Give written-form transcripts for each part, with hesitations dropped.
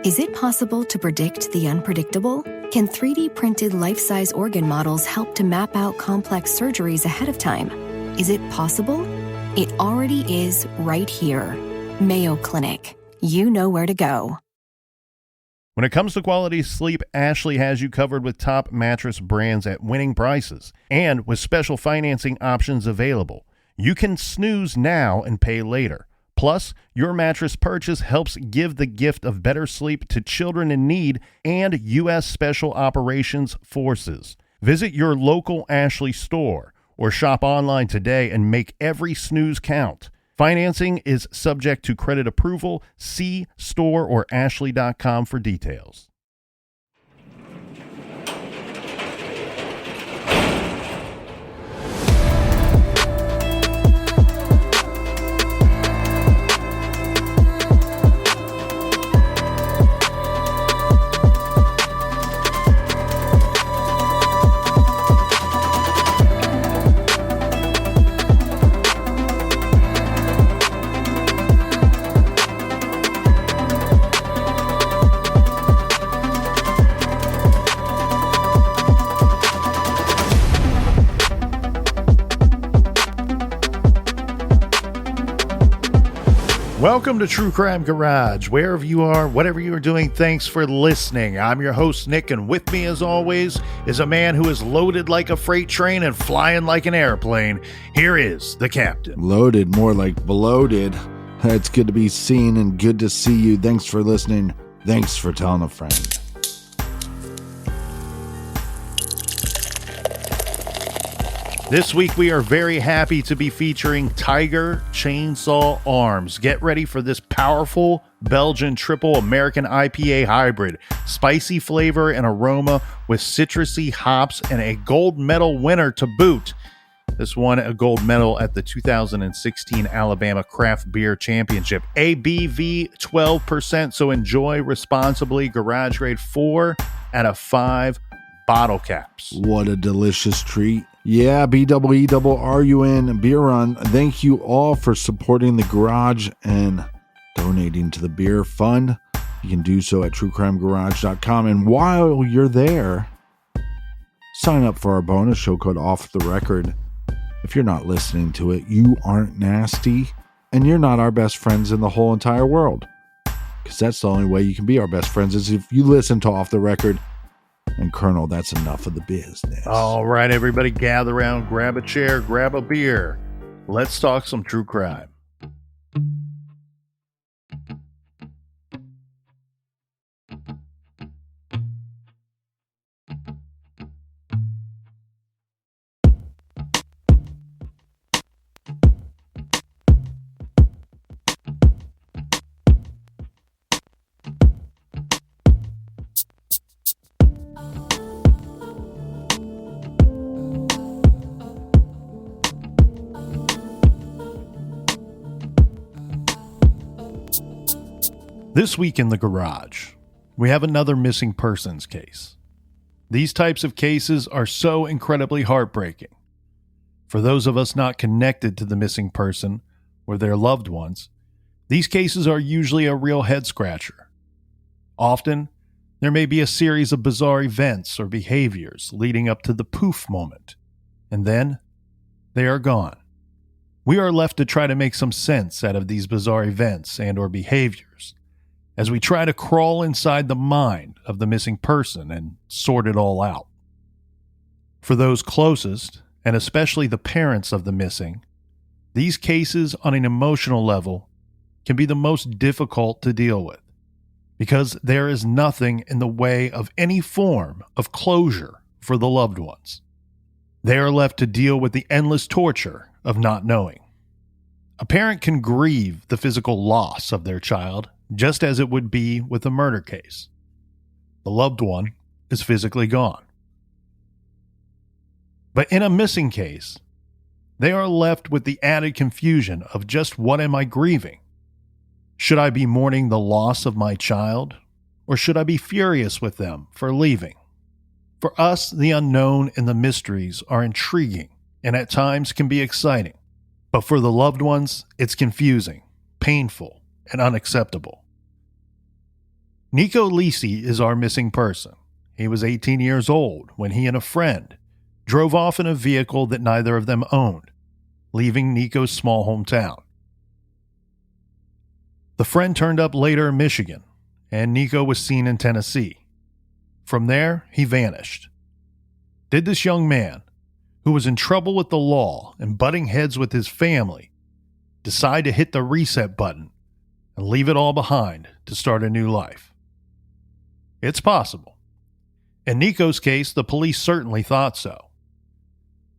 Is it possible to predict the unpredictable? Can 3D printed life-size organ models help to map out complex surgeries ahead of time? Is it possible? It already is right here. Mayo Clinic. You know where to go. When it comes to quality sleep, Ashley has you covered with top mattress brands at winning prices and with special financing options available. You can snooze now and pay later. Plus, your mattress purchase helps give the gift of better sleep to children in need and U.S. Special Operations Forces. Visit your local Ashley store or shop online today and make every snooze count. Financing is subject to credit approval. See store or ashley.com for details. Welcome to True Crime Garage. Wherever you are, whatever you are doing, thanks for listening. I'm your host, Nick, and with me, as always, is a man who is loaded like a freight train and flying like an airplane. Here is the captain. Loaded, more like bloated. It's good to be seen and good to see you. Thanks for listening. Thanks for telling a friend. This week, we are very happy to be featuring Tiger Chainsaw Arms. Get ready for this powerful Belgian triple American IPA hybrid. Spicy flavor and aroma with citrusy hops and a gold medal winner to boot. This won a gold medal at the 2016 Alabama Craft Beer Championship. ABV 12%, so enjoy responsibly. Garage grade 4 out of 5 bottle caps. What a delicious treat. Yeah, BEERUN Beer Run. Thank you all for supporting the garage and donating to the beer fund. You can do so at truecrimegarage.com. And while you're there, sign up for our bonus show called Off the Record. If you're not listening to it, you aren't nasty, and you're not our best friends in the whole entire world. Because that's the only way you can be our best friends is if you listen to Off the Record. And Colonel, that's enough of the business. All right, everybody, gather around, grab a chair, grab a beer. Let's talk some true crime. This week in the garage, we have another missing persons case. These types of cases are so incredibly heartbreaking. For those of us not connected to the missing person or their loved ones, these cases are usually a real head-scratcher. Often, there may be a series of bizarre events or behaviors leading up to the poof moment, and then they are gone. We are left to try to make some sense out of these bizarre events and or behaviors, as we try to crawl inside the mind of the missing person and sort it all out. For those closest, and especially the parents of the missing, these cases on an emotional level can be the most difficult to deal with, because there is nothing in the way of any form of closure for the loved ones. They are left to deal with the endless torture of not knowing. A parent can grieve the physical loss of their child, just as it would be with a murder case. The loved one is physically gone. But in a missing case, they are left with the added confusion of just what am I grieving? Should I be mourning the loss of my child, or should I be furious with them for leaving? For us, the unknown and the mysteries are intriguing and at times can be exciting. But for the loved ones, it's confusing, painful, and unacceptable. Nieko Lisi is our missing person. He was 18 years old when he and a friend drove off in a vehicle that neither of them owned, leaving Nico's small hometown. The friend turned up later in Michigan, and Nieko was seen in Tennessee. From there, he vanished. Did this young man, who was in trouble with the law and butting heads with his family, decide to hit the reset button and leave it all behind to start a new life? It's possible. In Nico's case, the police certainly thought so.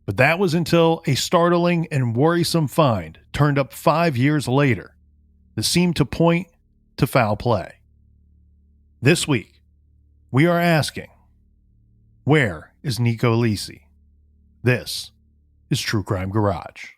But that was until a startling and worrisome find turned up 5 years later that seemed to point to foul play. This week, we are asking, where is Nieko Lisi? This is True Crime Garage.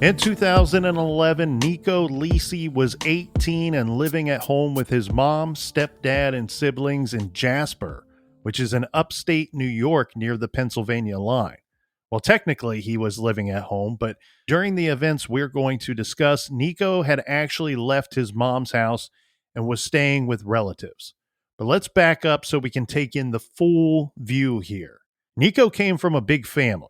In 2011, Nieko Lisi was 18 and living at home with his mom, stepdad, and siblings in Jasper, which is in upstate New York near the Pennsylvania line. Well, technically, he was living at home, but during the events we're going to discuss, Nieko had actually left his mom's house and was staying with relatives. But let's back up so we can take in the full view here. Nieko came from a big family.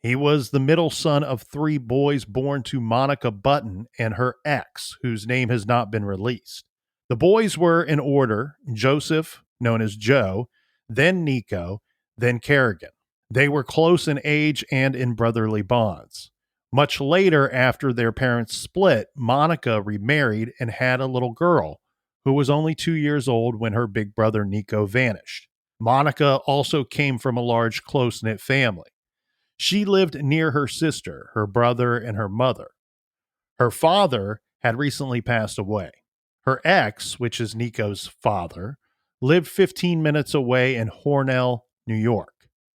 He was the middle son of 3 boys born to Monica Button and her ex, whose name has not been released. The boys were in order: Joseph, known as Joe, then Nieko, then Kerrigan. They were close in age and in brotherly bonds. Much later, after their parents split, Monica remarried and had a little girl who was only 2 years old when her big brother Nieko vanished. Monica also came from a large, close-knit family. She lived near her sister, her brother, and her mother. Her father had recently passed away. Her ex, which is Nico's father, lived 15 minutes away in Hornell, New York.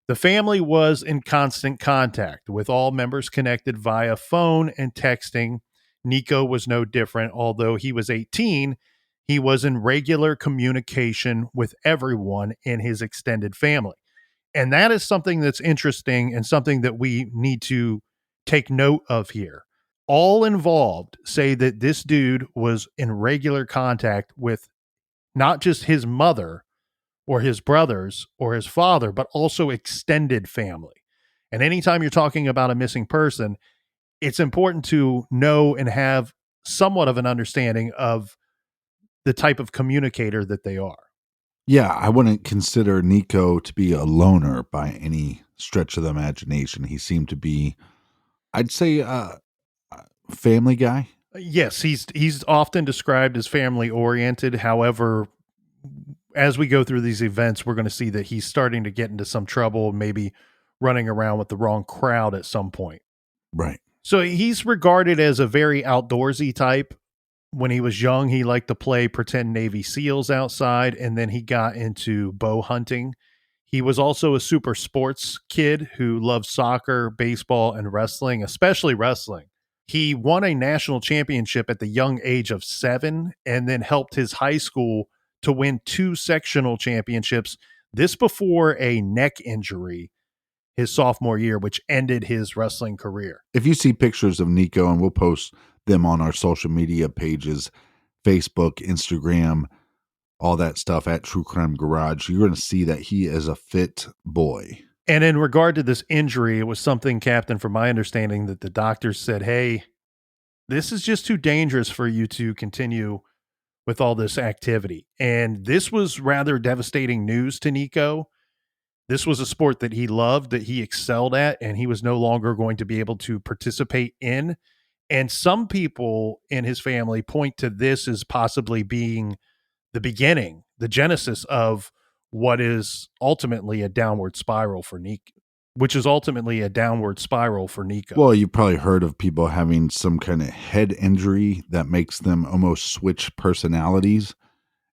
The family was in constant contact, with all members connected via phone and texting. Nieko was no different. Although he was 18, he was in regular communication with everyone in his extended family. And that is something that's interesting and something that we need to take note of here. All involved say that this dude was in regular contact with not just his mother or his brothers or his father, but also extended family. And anytime you're talking about a missing person, it's important to know and have somewhat of an understanding of the type of communicator that they are. Yeah, I wouldn't consider Nieko to be a loner by any stretch of the imagination. He seemed to be, I'd say, a family guy. Yes, he's often described as family oriented. However, as we go through these events, we're going to see that he's starting to get into some trouble, maybe running around with the wrong crowd at some point. Right. So he's regarded as a very outdoorsy type. When he was young, he liked to play pretend Navy SEALs outside, and then he got into bow hunting. He was also a super sports kid who loved soccer, baseball, and wrestling, especially wrestling. He won a national championship at the young age of 7 and then helped his high school to win 2 sectional championships. This before a neck injury his sophomore year, which ended his wrestling career. If you see pictures of Nieko, and we'll post them on our social media pages, Facebook, Instagram, all that stuff at True Crime Garage, you're going to see that he is a fit boy. And in regard to this injury, it was something, Captain, from my understanding, that the doctors said, hey, this is just too dangerous for you to continue with all this activity. And this was rather devastating news to Nieko. This was a sport that he loved, that he excelled at, and he was no longer going to be able to participate in. And some people in his family point to this as possibly being the beginning, the genesis of what is ultimately a downward spiral for Nieko, Well, you probably heard of people having some kind of head injury that makes them almost switch personalities.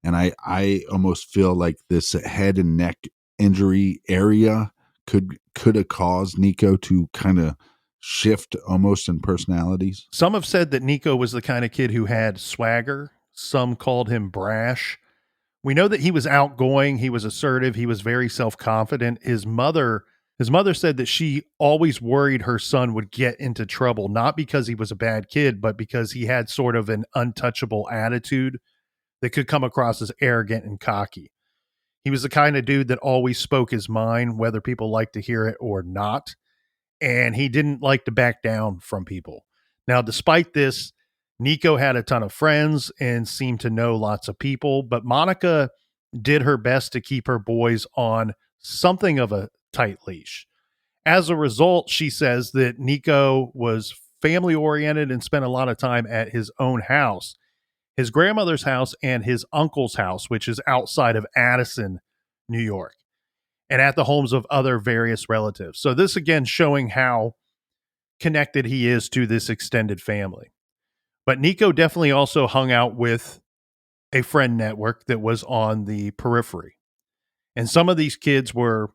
And I almost feel like this head and neck injury area could have caused Nieko to kind of shift almost in personalities. Some have said that Nieko was the kind of kid who had swagger, Some called him brash. We know that he was outgoing, he was assertive, he was very self-confident. His mother said that she always worried her son would get into trouble, not because he was a bad kid, but because he had sort of an untouchable attitude that could come across as arrogant and cocky. He was the kind of dude that always spoke his mind, whether people liked to hear it or not. And he didn't like to back down from people. Now, despite this, Nieko had a ton of friends and seemed to know lots of people, but Monica did her best to keep her boys on something of a tight leash. As a result, she says that Nieko was family oriented and spent a lot of time at his own house, his grandmother's house, and his uncle's house, which is outside of Addison, New York, and at the homes of other various relatives. So this again showing how connected he is to this extended family. But Nieko definitely also hung out with a friend network that was on the periphery. And some of these kids were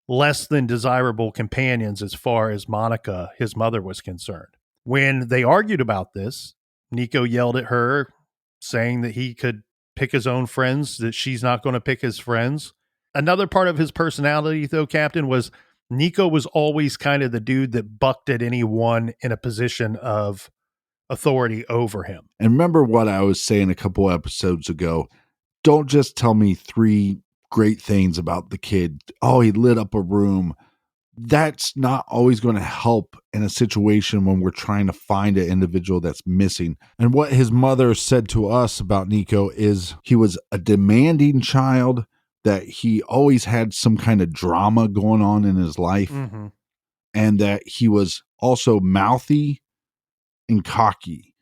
less than desirable companions as far as Monica, his mother, was concerned. When they argued about this, Nieko yelled at her, saying that he could pick his own friends, that she's not going to pick his friends. Another part of his personality, though, Captain, was Nieko was always kind of the dude that bucked at anyone in a position of authority over him. And remember what I was saying a couple episodes ago. Don't just tell me 3 great things about the kid. Oh, he lit up a room. That's not always going to help in a situation when we're trying to find an individual that's missing. And what his mother said to us about Nieko is he was a demanding child, that he always had some kind of drama going on in his life, and that he was also mouthy and cocky.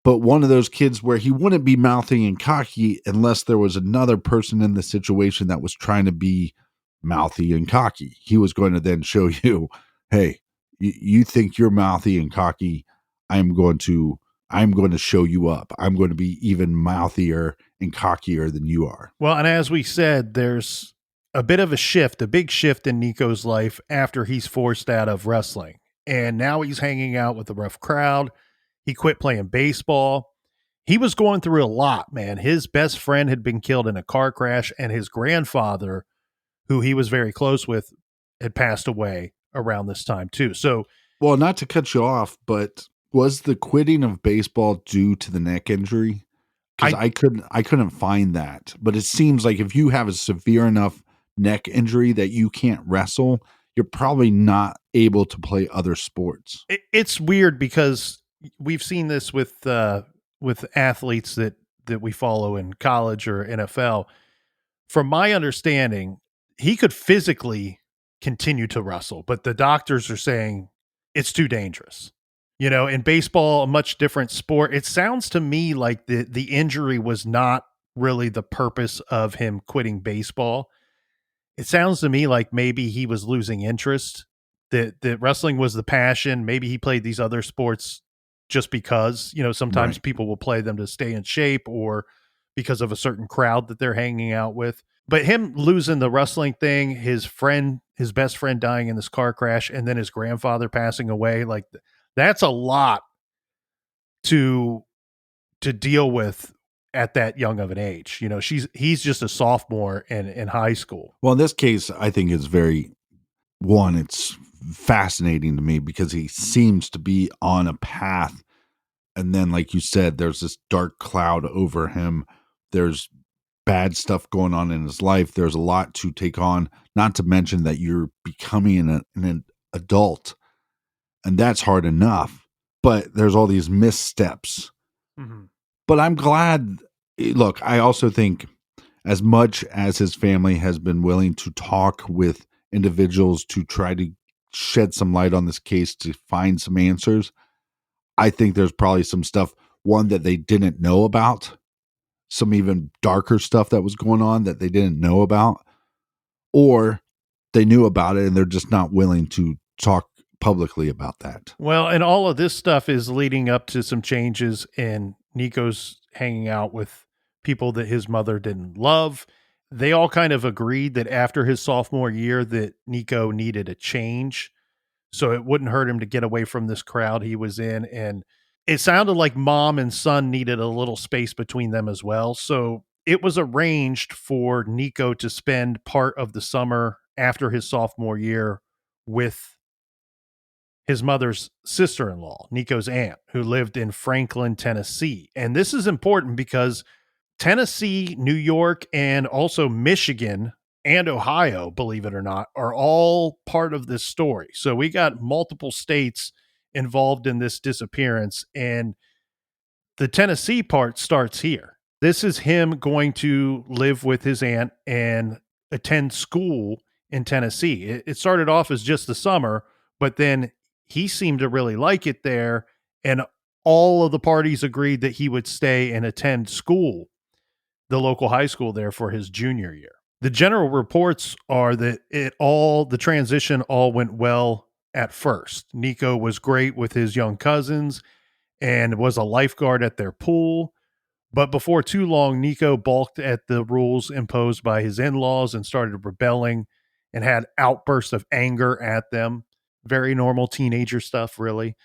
But one of those kids where he wouldn't be mouthy and cocky unless there was another person in the situation that was trying to be mouthy and cocky. He was going to then show you, hey, you think you're mouthy and cocky. I'm going to show you up. I'm going to be even mouthier and cockier than you are. Well, and as we said, there's a bit of a big shift in Nico's life after he's forced out of wrestling. And now he's hanging out with a rough crowd. He quit playing baseball. He was going through a lot, man. His best friend had been killed in a car crash, and his grandfather, who he was very close with, had passed away around this time too. So, well, not to cut you off, but was the quitting of baseball due to the neck injury? Because I couldn't find that. But it seems like if you have a severe enough neck injury that you can't wrestle, you're probably not able to play other sports. It's weird because we've seen this with athletes that we follow in college or NFL. From my understanding, he could physically continue to wrestle, but the doctors are saying it's too dangerous. You know, in baseball, a much different sport, it sounds to me like the injury was not really the purpose of him quitting baseball. It sounds to me like maybe he was losing interest, that wrestling was the passion. Maybe he played these other sports just because, you know, sometimes Right. people will play them to stay in shape or because of a certain crowd that they're hanging out with. But him losing the wrestling thing, his best friend dying in this car crash, and then his grandfather passing away, like that's a lot to deal with at that young of an age. You know, he's just a sophomore in high school. Well, in this case, I think it's it's fascinating to me because he seems to be on a path. And then, like you said, there's this dark cloud over him. There's bad stuff going on in his life. There's a lot to take on, not to mention that you're becoming an adult, and that's hard enough. But there's all these missteps. Mm-hmm. But I'm glad. Look, I also think as much as his family has been willing to talk with individuals to try to shed some light on this case to find some answers, I think there's probably some stuff, one, that they didn't know about, some even darker stuff that was going on that they didn't know about, or they knew about it and they're just not willing to talk publicly about that. Well, and all of this stuff is leading up to some changes in Nico's hanging out with people that his mother didn't love. They all kind of agreed that after his sophomore year that Nieko needed a change. So it wouldn't hurt him to get away from this crowd he was in. And It sounded like mom and son needed a little space between them as well. So it was arranged for Nieko to spend part of the summer after his sophomore year with his mother's sister-in-law, Nico's aunt, who lived in Franklin, Tennessee. And this is important because Tennessee, New York, and also Michigan and Ohio, believe it or not, are all part of this story. So we got multiple states involved in this disappearance, and the Tennessee part starts here. This is him going to live with his aunt and attend school in Tennessee. It started off as just the summer, but then he seemed to really like it there, and all of the parties agreed that he would stay and attend school, the local high school there, for his junior year. The general reports are that the transition all went well at first. Nieko was great with his young cousins and was a lifeguard at their pool. But before too long, Nieko balked at the rules imposed by his in-laws and started rebelling and had outbursts of anger at them. Very normal teenager stuff, really.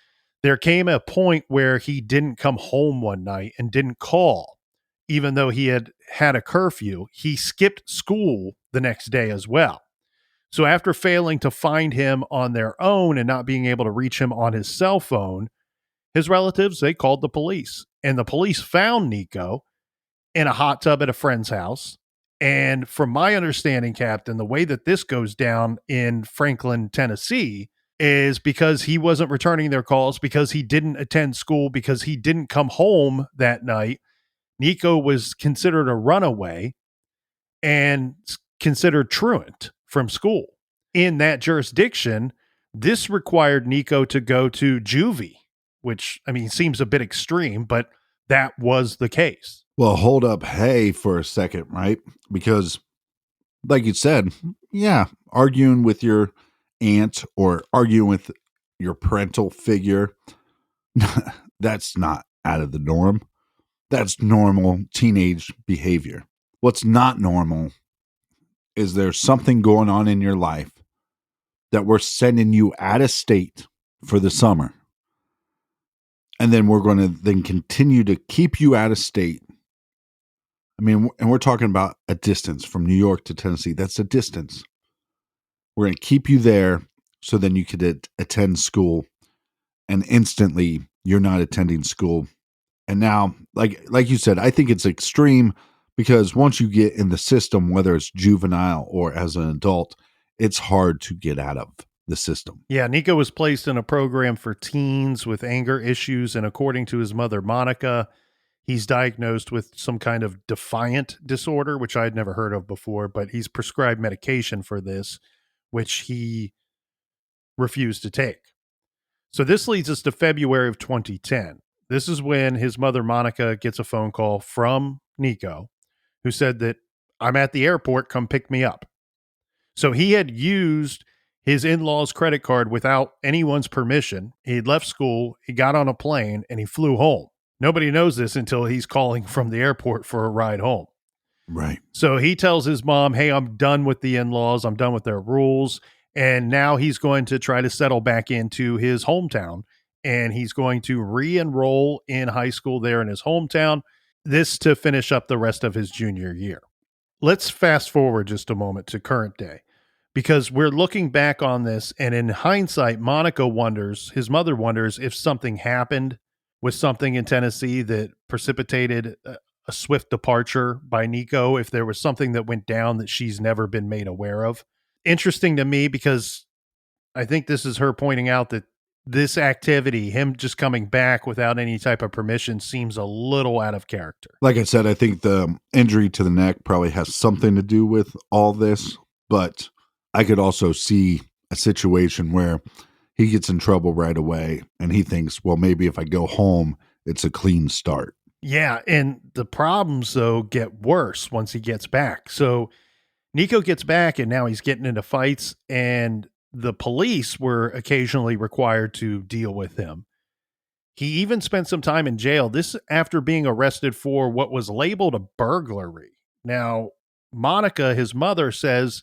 There came a point where he didn't come home one night and didn't call, even though he had had a curfew. He skipped school the next day as well. So after failing to find him on their own and not being able to reach him on his cell phone, his relatives, they called the police, and the police found Nieko in a hot tub at a friend's house. And from my understanding, Captain, the way that this goes down in Franklin, Tennessee, is because he wasn't returning their calls, because he didn't attend school, because he didn't come home that night. Nieko was considered a runaway and considered truant from school. In that jurisdiction, this required Nieko to go to juvie, which, I mean, seems a bit extreme, but that was the case. Well, hold up, hey, for a second, right? Because, like you said, yeah, arguing with your aunt or arguing with your parental figure, that's not out of the norm. That's normal teenage behavior. What's not normal is there's something going on in your life that we're sending you out of state for the summer. And then we're going to then continue to keep you out of state. I mean, and we're talking about a distance from New York to Tennessee. That's a distance. We're going to keep you there so then you could attend school, and instantly you're not attending school. And now, like you said, I think it's extreme because once you get in the system, whether it's juvenile or as an adult, it's hard to get out of the system. Yeah, Nieko was placed in a program for teens with anger issues, and according to his mother, Monica, he's diagnosed with some kind of defiant disorder, which I'd never heard of before, but he's prescribed medication for this, which he refused to take. So this leads us to February of 2010. This is when his mother, Monica, gets a phone call from Nieko, who said that, "I'm at the airport, come pick me up." So he had used his in-laws' credit card without anyone's permission. He'd left school, he got on a plane, and he flew home. Nobody knows this until he's calling from the airport for a ride home. Right. So he tells his mom, "Hey, I'm done with the in-laws. I'm done with their rules." And now he's going to try to settle back into his hometown, and he's going to re-enroll in high school there in his hometown, this to finish up the rest of his junior year. Let's fast forward just a moment to current day, because we're looking back on this, and in hindsight, his mother wonders if something happened with something in Tennessee that precipitated a swift departure by Nieko, if there was something that went down that she's never been made aware of. Interesting to me, because I think this is her pointing out that this activity, him just coming back without any type of permission, seems a little out of character. Like I said, I think the injury to the neck probably has something to do with all this, but I could also see a situation where he gets in trouble right away and he thinks, well, maybe if I go home, it's a clean start. Yeah, and the problems, though, get worse once he gets back. So Nieko gets back, and now he's getting into fights, and the police were occasionally required to deal with him. He even spent some time in jail, this after being arrested for what was labeled a burglary. Now, Monica, his mother, says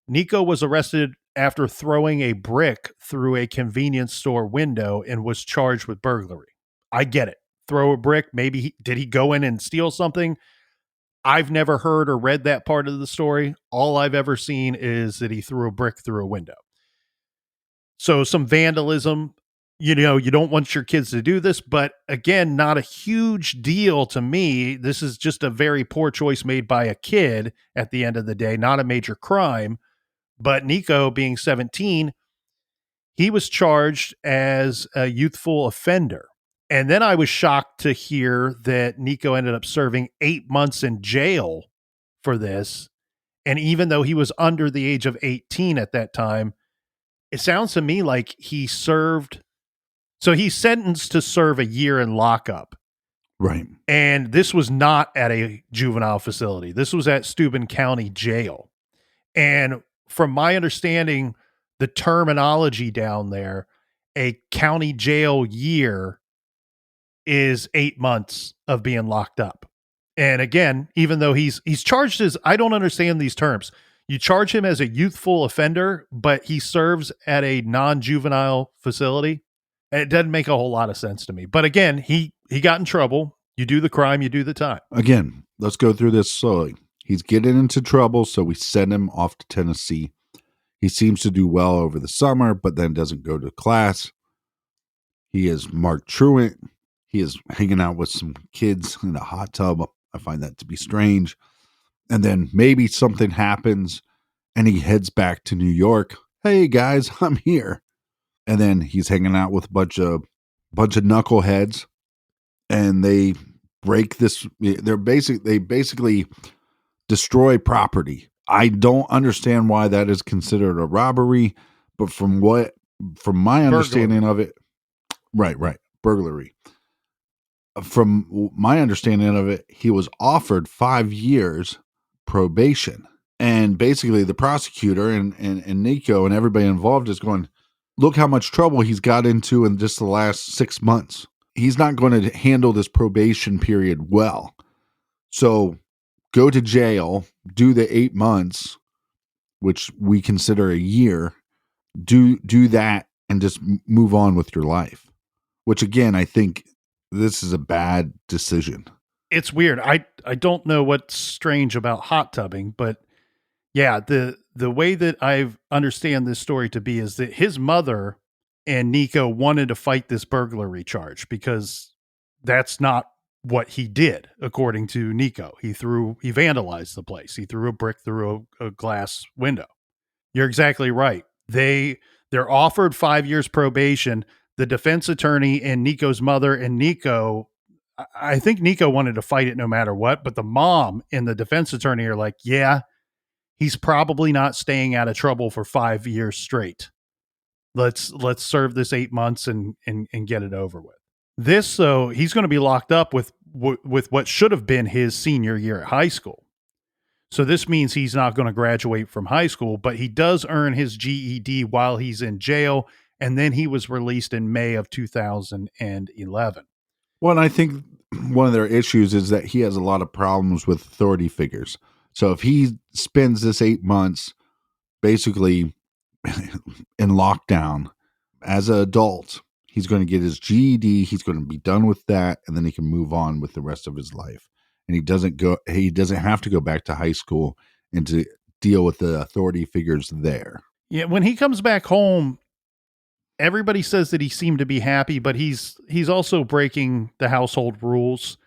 Nieko was arrested after throwing a brick through a convenience store window and was charged with burglary. I get it. Throw a brick. Maybe did he go in and steal something? I've never heard or read that part of the story. All I've ever seen is that he threw a brick through a window. So some vandalism, you don't want your kids to do this, but again, not a huge deal to me. This is just a very poor choice made by a kid at the end of the day, not a major crime. But Nieko, being 17, he was charged as a youthful offender. And then I was shocked to hear that Nieko ended up serving 8 months in jail for this. And even though he was under the age of 18 at that time, it sounds to me like he's sentenced to serve a year in lockup. Right. And this was not at a juvenile facility. This was at Steuben County Jail. And from my understanding, the terminology down there, a county jail year is 8 months of being locked up. And again, even though he's charged as, I don't understand these terms. You charge him as a youthful offender, but he serves at a non-juvenile facility. It doesn't make a whole lot of sense to me. But again, he got in trouble. You do the crime, you do the time. Again, let's go through this slowly. He's getting into trouble, so we send him off to Tennessee. He seems to do well over the summer, but then doesn't go to class. He is marked truant. He is hanging out with some kids in a hot tub. I find that to be strange. And then maybe something happens and he heads back to New York. Hey guys, I'm here. And then he's hanging out with a bunch of knuckleheads, and they break this. They basically destroy property. I don't understand why that is considered a robbery, but from my understanding of it, right, burglary. From my understanding of it, he was offered 5 years probation. And basically the prosecutor and Nieko and everybody involved is going, look how much trouble he's got into in just the last 6 months. He's not going to handle this probation period well. So go to jail, do the 8 months, which we consider a year, do that and just move on with your life. Which again, I think this is a bad decision. It's weird. I don't know what's strange about hot tubbing, but yeah, the way that I understand this story to be is that his mother and Nieko wanted to fight this burglary charge because that's not what he did, according to Nieko. He vandalized the place. He threw a brick through a glass window. You're exactly right. They're offered 5 years probation. The defense attorney and Nico's mother and Nieko, I think Nieko wanted to fight it no matter what, but the mom and the defense attorney are like, yeah, he's probably not staying out of trouble for 5 years straight. Let's serve this 8 months and get it over with. This, though, he's going to be locked up with what should have been his senior year at high school. So this means he's not going to graduate from high school, but he does earn his GED while he's in jail. And then he was released in May of 2011. Well, and I think one of their issues is that he has a lot of problems with authority figures. So if he spends this 8 months basically in lockdown as an adult, he's going to get his GED. He's going to be done with that, and then he can move on with the rest of his life. And he doesn't have to go back to high school and to deal with the authority figures there. Yeah, when he comes back home, everybody says that he seemed to be happy, but he's also breaking the household rules.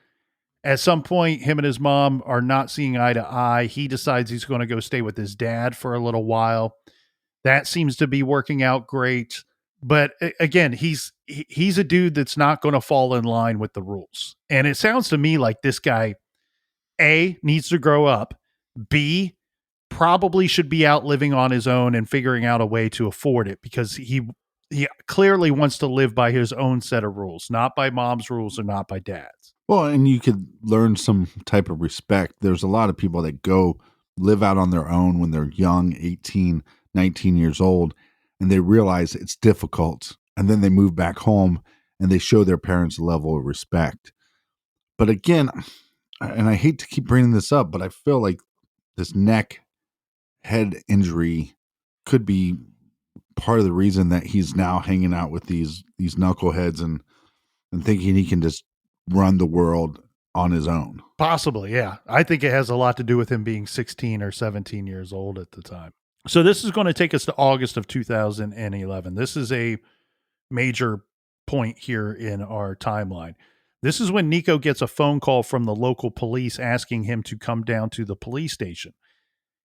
At some point, him and his mom are not seeing eye to eye. He decides he's going to go stay with his dad for a little while. That seems to be working out great. But again, he's a dude that's not going to fall in line with the rules. And it sounds to me like this guy, A, needs to grow up, B, probably should be out living on his own and figuring out a way to afford it, because he clearly wants to live by his own set of rules, not by mom's rules or not by dad's. Well, and you could learn some type of respect. There's a lot of people that go live out on their own when they're young, 18, 19 years old, and they realize it's difficult. And then they move back home and they show their parents a level of respect. But again, and I hate to keep bringing this up, but I feel like this head injury could be part of the reason that he's now hanging out with these knuckleheads and and thinking he can just run the world on his own. Possibly, yeah. I think it has a lot to do with him being 16 or 17 years old at the time. So this is going to take us to August of 2011. This is a major point here in our timeline. This is when Nieko gets a phone call from the local police asking him to come down to the police station.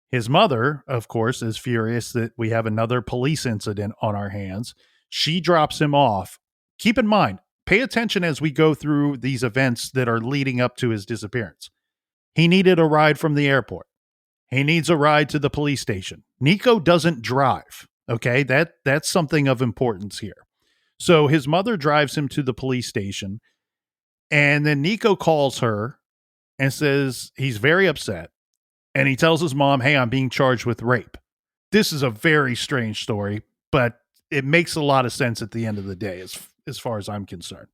His mother, of course, is furious that we have another police incident on our hands. She drops him off. Keep in mind, pay attention as we go through these events that are leading up to his disappearance. He needed a ride from the airport. He needs a ride to the police station. Nieko doesn't drive. Okay, that's something of importance here. So his mother drives him to the police station, and then Nieko calls her and says he's very upset. And he tells his mom, hey, I'm being charged with rape. This is a very strange story, but it makes a lot of sense at the end of the day, as far as I'm concerned.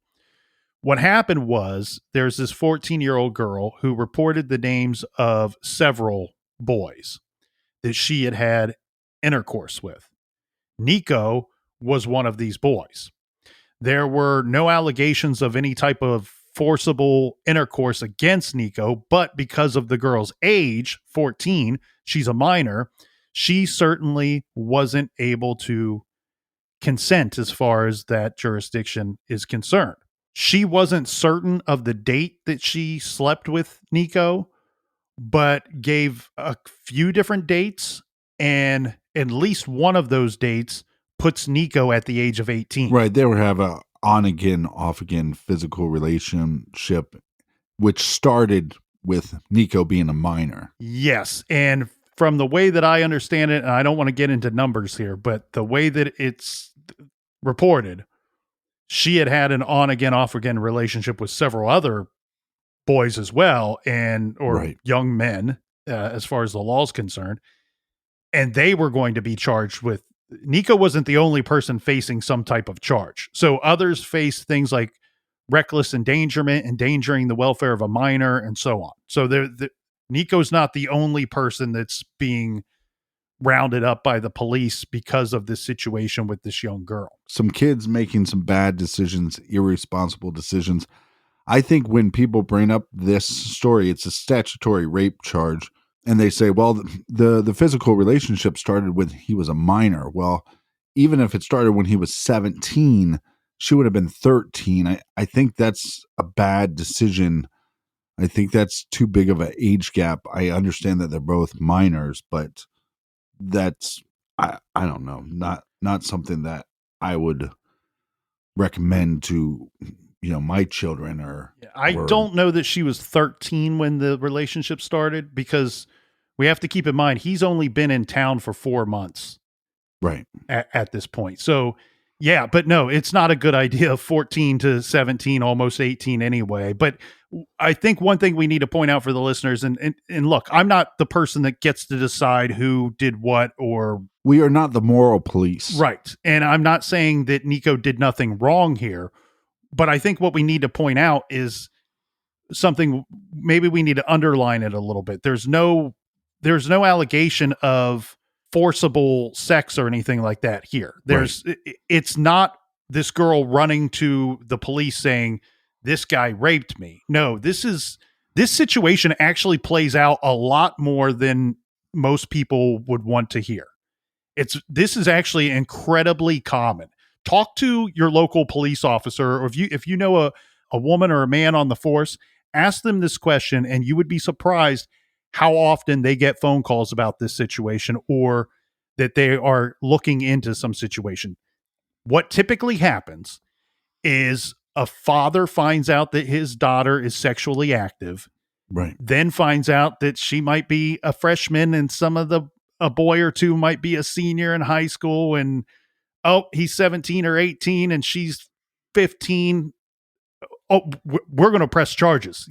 What happened was there's this 14-year-old girl who reported the names of several boys that she had had intercourse with. Nieko was one of these boys. There were no allegations of any type of forcible intercourse against Nieko, but because of the girl's age, 14, she's a minor, she certainly wasn't able to consent as far as that jurisdiction is concerned. She wasn't certain of the date that she slept with Nieko, but gave a few different dates, and at least one of those dates puts Nieko at the age of 18. Right. They would have a on again, off again physical relationship, which started with Nieko being a minor. Yes. And from the way that I understand it, and I don't want to get into numbers here, but the way that it's reported, she had had an on again, off again relationship with several other boys as well, or young men, as far as the law is concerned. And they were going to be charged with. Nieko wasn't the only person facing some type of charge. So others faced things like reckless endangerment, endangering the welfare of a minor, and so on. So Nico's not the only person that's being rounded up by the police because of this situation with this young girl. Some kids making some bad decisions, irresponsible decisions. I think when people bring up this story, it's a statutory rape charge. And they say, well, the physical relationship started when he was a minor. Well, even if it started when he was 17, she would have been 13. I think that's a bad decision. I think that's too big of an age gap. I understand that they're both minors, but that's, I don't know, not something that I would recommend to, my children I don't know that she was 13 when the relationship started, because we have to keep in mind he's only been in town for 4 months. Right. At this point. So yeah, but no, it's not a good idea. 14 to 17, almost 18 anyway. But I think one thing we need to point out for the listeners, and look, I'm not the person that gets to decide who did what, or we are not the moral police. Right. And I'm not saying that Nieko did nothing wrong here, but I think what we need to point out is something, maybe we need to underline it a little bit. There's no allegation of forcible sex or anything like that here. It's not this girl running to the police saying this guy raped me. No, this situation actually plays out a lot more than most people would want to hear. This is actually incredibly common. Talk to your local police officer, or if you know a woman or a man on the force, ask them this question, and you would be surprised how often they get phone calls about this situation, or that they are looking into some situation. What typically happens is a father finds out that his daughter is sexually active, right? Then finds out that she might be a freshman, and a boy or two might be a senior in high school, and he's 17 or 18 and she's 15. We're going to press charges.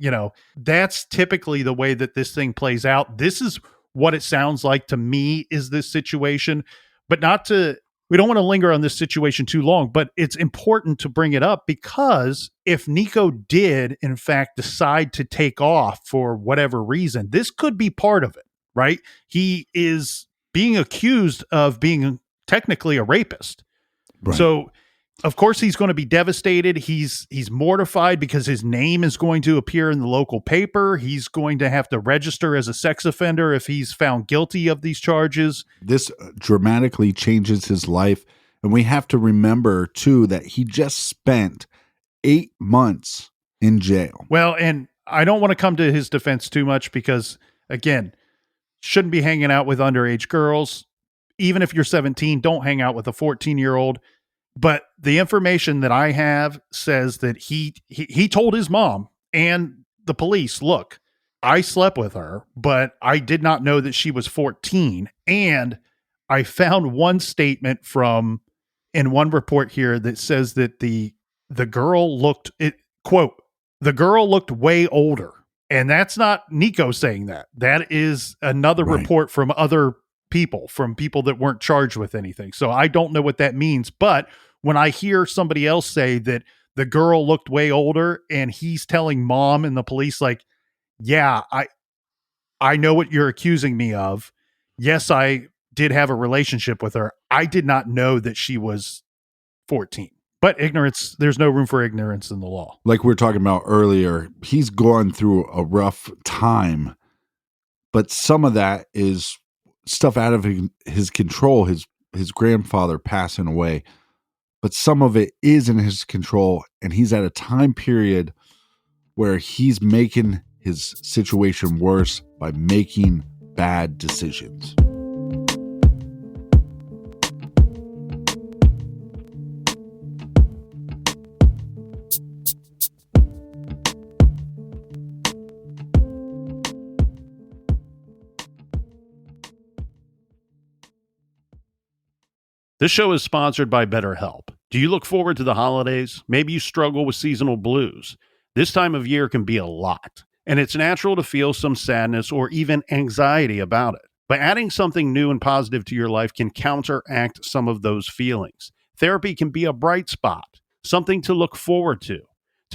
That's typically the way that this thing plays out. This is what it sounds like to me is this situation, but we don't want to linger on this situation too long, but it's important to bring it up because if Nieko did in fact decide to take off for whatever reason, this could be part of it, right? He is being accused of being technically a rapist. Right. So Of course, he's going to be devastated. He's mortified because his name is going to appear in the local paper. He's going to have to register as a sex offender if he's found guilty of these charges. This dramatically changes his life. And we have to remember, too, that he just spent 8 months in jail. Well, and I don't want to come to his defense too much because, again, shouldn't be hanging out with underage girls. Even if you're 17, don't hang out with a 14-year-old. But the information that I have says that he told his mom and the police, look, I slept with her, but I did not know that she was 14. And I found one statement in one report here that says that the girl looked, quote, the girl looked way older. And that's not Nieko saying that. That is another report from other people, from people that weren't charged with anything. So I don't know what that means. But when I hear somebody else say that the girl looked way older and he's telling mom and the police, like, yeah, I know what you're accusing me of. Yes, I did have a relationship with her. I did not know that she was 14. But ignorance, there's no room for ignorance in the law. Like we were talking about earlier, he's gone through a rough time, but some of that is stuff out of his control, his grandfather passing away. But some of it is in his control, and he's at a time period where he's making his situation worse by making bad decisions. This show is sponsored by BetterHelp. Do you look forward to the holidays? Maybe you struggle with seasonal blues. This time of year can be a lot, and it's natural to feel some sadness or even anxiety about it. But adding something new and positive to your life can counteract some of those feelings. Therapy can be a bright spot, something to look forward to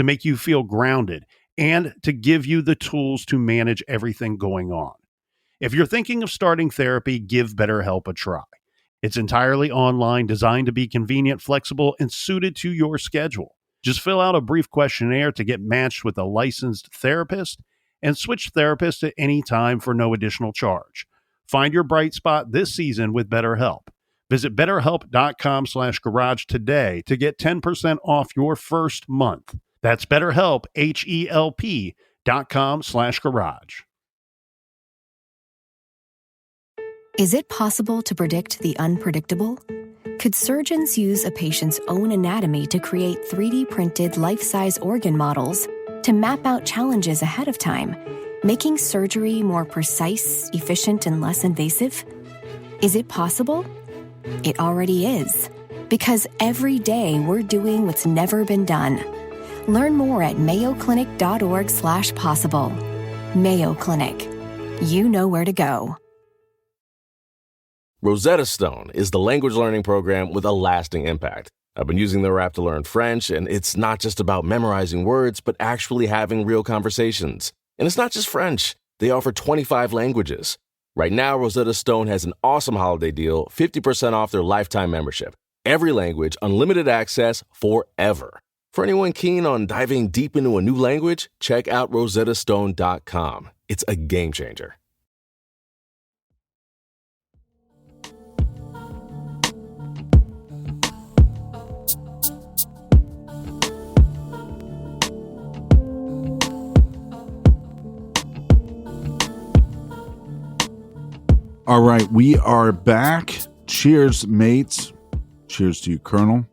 make you feel grounded, and to give you the tools to manage everything going on. If you're thinking of starting therapy, give BetterHelp a try. It's entirely online, designed to be convenient, flexible, and suited to your schedule. Just fill out a brief questionnaire to get matched with a licensed therapist and switch therapists at any time for no additional charge. Find your bright spot this season with BetterHelp. Visit BetterHelp.com/garage today to get 10% off your first month. That's BetterHelp, HELP.com/garage. Is it possible to predict the unpredictable? Could surgeons use a patient's own anatomy to create 3D printed life-size organ models to map out challenges ahead of time, making surgery more precise, efficient, and less invasive? Is it possible? It already is, because every day we're doing what's never been done. Learn more at mayoclinic.org/possible. Mayo Clinic. You know where to go. Rosetta Stone is the language learning program with a lasting impact. I've been using their app to learn French, and it's not just about memorizing words, but actually having real conversations. And it's not just French. They offer 25 languages. Right now, Rosetta Stone has an awesome holiday deal, 50% off their lifetime membership. Every language, unlimited access forever. For anyone keen on diving deep into a new language, check out rosettastone.com. It's a game changer. All right, we are back. Cheers, mates. Cheers to you, Colonel.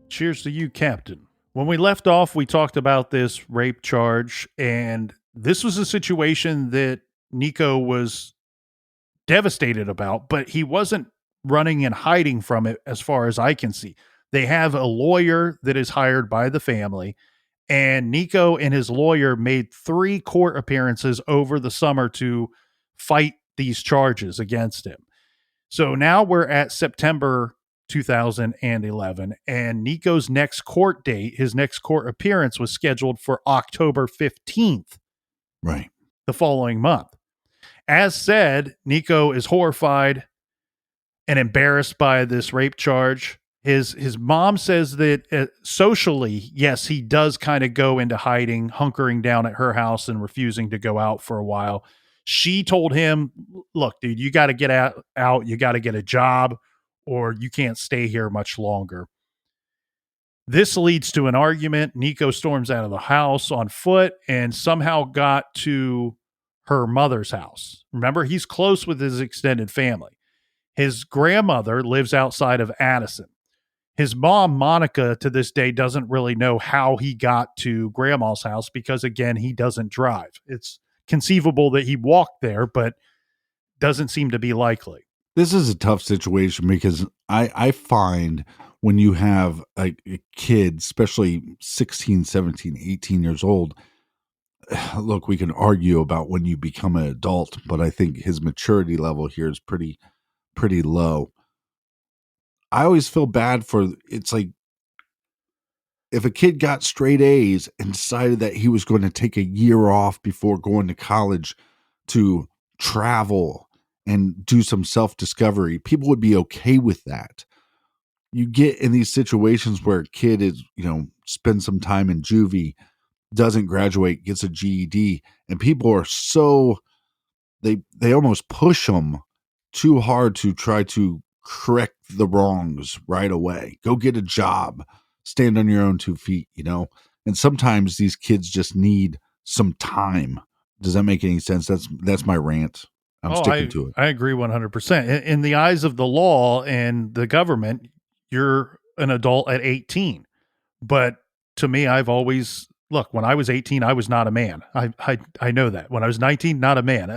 Cheers to you, Captain. When we left off, we talked about this rape charge, and this was a situation that Nieko was devastated about, but he wasn't running and hiding from it as far as I can see. They have a lawyer that is hired by the family, and Nieko and his lawyer made 3 court appearances over the summer to fight these charges against him. So now we're at September 2011, and Niko's next court date, his next court appearance, was scheduled for October 15th. Right. The following month. As said, Nieko is horrified and embarrassed by this rape charge. His mom says that socially, yes, he does kind of go into hiding, hunkering down at her house and refusing to go out for a while. She told him, "Look, dude, you got to get out. You got to get a job, or you can't stay here much longer." This leads to an argument. Nieko storms out of the house on foot and somehow got to her mother's house. Remember, he's close with his extended family. His grandmother lives outside of Addison. His mom, Monica, to this day doesn't really know how he got to grandma's house because, again, he doesn't drive. It's conceivable that he walked there, but doesn't seem to be likely. This is a tough situation because I find when you have a kid, especially 16, 17, 18 years old, look, we can argue about when you become an adult, but I think his maturity level here is pretty low. I always feel bad it's like if a kid got straight A's and decided that he was going to take a year off before going to college to travel and do some self-discovery, people would be okay with that. You get in these situations where a kid is, spends some time in juvie, doesn't graduate, gets a GED, and people are they almost push them too hard to try to correct the wrongs right away. Go get a job, stand on your own 2 feet, and sometimes these kids just need some time. Does that make any sense? That's my rant. I'm sticking to it. I agree 100%. In the eyes of the law and the government, you're an adult at 18. But to me, I've always look, when I was 18, I was not a man. I know that. When I was 19, not a man.